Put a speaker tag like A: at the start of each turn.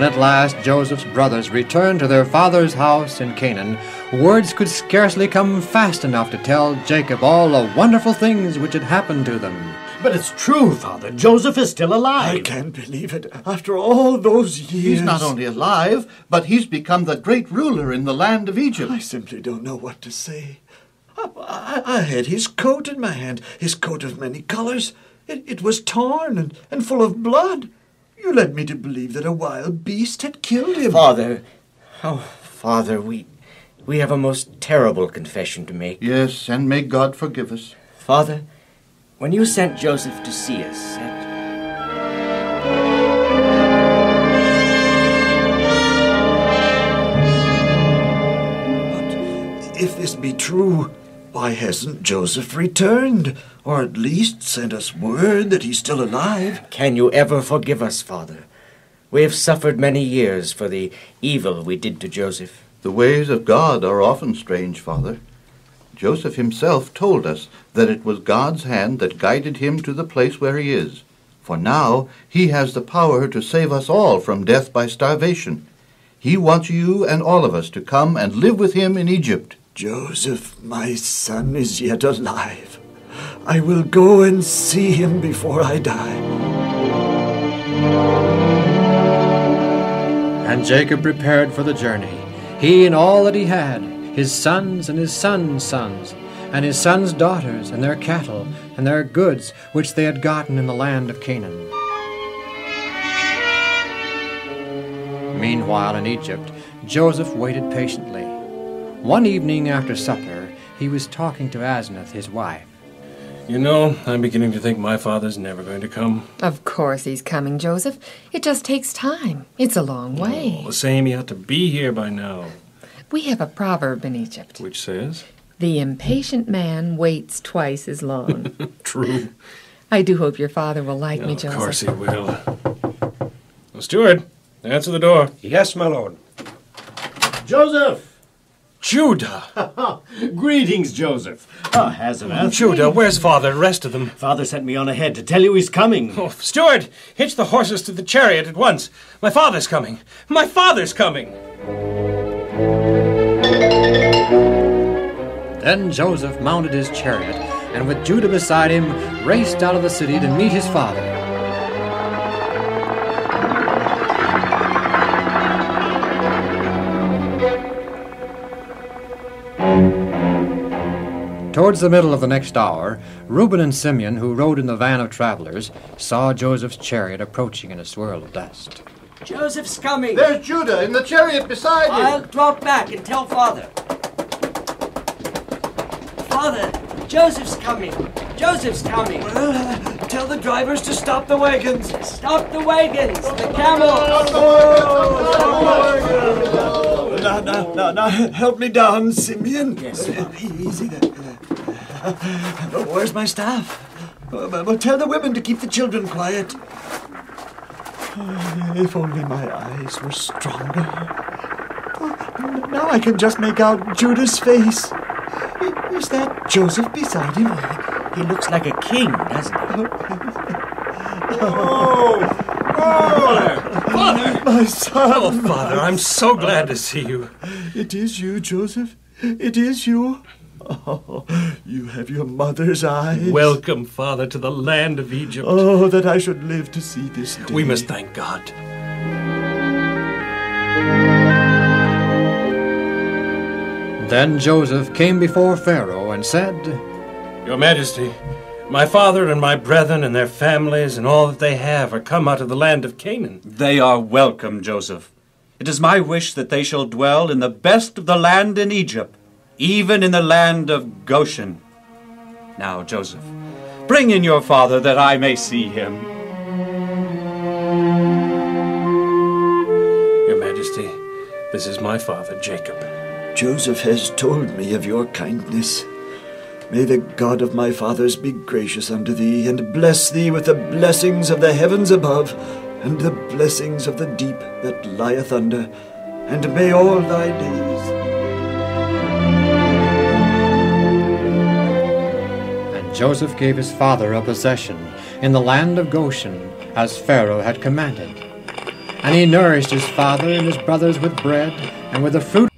A: When at last Joseph's brothers returned to their father's house in Canaan, words could scarcely come fast enough to tell Jacob all the wonderful things which had happened to them.
B: But it's true, Father. Joseph is still alive.
C: I can't believe it. After all those years...
D: He's not only alive, but he's become the great ruler in the land of Egypt.
C: I simply don't know what to say. I had his coat in my hand, his coat of many colors. It was torn and full of blood. You led me to believe that a wild beast had killed him.
E: Father, we have a most terrible confession to make.
D: Yes, and may God forgive us.
E: Father, when you sent Joseph to see us,
C: But if this be true, why hasn't Joseph returned? Or at least sent us word that he's still alive?
E: Can you ever forgive us, Father? We have suffered many years for the evil we did to Joseph.
D: The ways of God are often strange, Father. Joseph himself told us that it was God's hand that guided him to the place where he is. For now he has the power to save us all from death by starvation. He wants you and all of us to come and live with him in Egypt.
C: Joseph, my son, is yet alive. I will go and see him before I die.
A: And Jacob prepared for the journey, he and all that he had, his sons and his sons' sons, and his sons' daughters, and their cattle, and their goods, which they had gotten in the land of Canaan. Meanwhile in Egypt, Joseph waited patiently. One evening after supper, he was talking to Asenath, his wife.
F: You know, I'm beginning to think my father's never going to come.
G: Of course he's coming, Joseph. It just takes time. It's a long way.
F: All the same, he ought to be here by now.
G: We have a proverb in Egypt.
F: Which says?
G: The impatient man waits twice as long.
F: True.
G: I do hope your father will like me, Joseph.
F: Of course he will. Well, steward, answer the door.
B: Yes, my lord. Joseph!
F: Judah!
B: Greetings, Joseph. Asenath.
F: Judah, where's father, the rest of them?
B: Father sent me on ahead to tell you he's coming.
F: Oh, steward, hitch the horses to the chariot at once. My father's coming. My father's coming.
A: Then Joseph mounted his chariot, and with Judah beside him, raced out of the city to meet his father. Towards the middle of the next hour, Reuben and Simeon, who rode in the van of travelers, saw Joseph's chariot approaching in a swirl of dust.
E: Joseph's coming!
D: There's Judah in the chariot beside him.
E: I'll drop back and tell Father. Father, Joseph's coming! Joseph's coming!
C: Well, tell the drivers to stop the wagons.
E: Stop the wagons! The camels!
C: Now, help me down, Simeon.
E: Yes,
C: easy there. Where's my staff? Well, tell the women to keep the children quiet. If only my eyes were stronger. Now I can just make out Judah's face. Is that Joseph beside him?
E: He looks like a king, doesn't he?
F: Father!
C: My son!
F: Oh, Father, I'm so glad to see you.
C: It is you, Joseph. It is you. Oh, you have your mother's eyes.
F: Welcome, Father, to the land of Egypt.
C: Oh, that I should live to see this day.
F: We must thank God.
A: Then Joseph came before Pharaoh and said,
F: Your Majesty, my father and my brethren and their families and all that they have are come out of the land of Canaan.
H: They are welcome, Joseph. It is my wish that they shall dwell in the best of the land in Egypt, even in the land of Goshen. Now, Joseph, bring in your father that I may see him.
F: Your Majesty, this is my father, Jacob.
C: Joseph has told me of your kindness. May the God of my fathers be gracious unto thee, and bless thee with the blessings of the heavens above, and the blessings of the deep that lieth under, and may all thy days...
A: And Joseph gave his father a possession in the land of Goshen, as Pharaoh had commanded. And he nourished his father and his brothers with bread, and with the fruit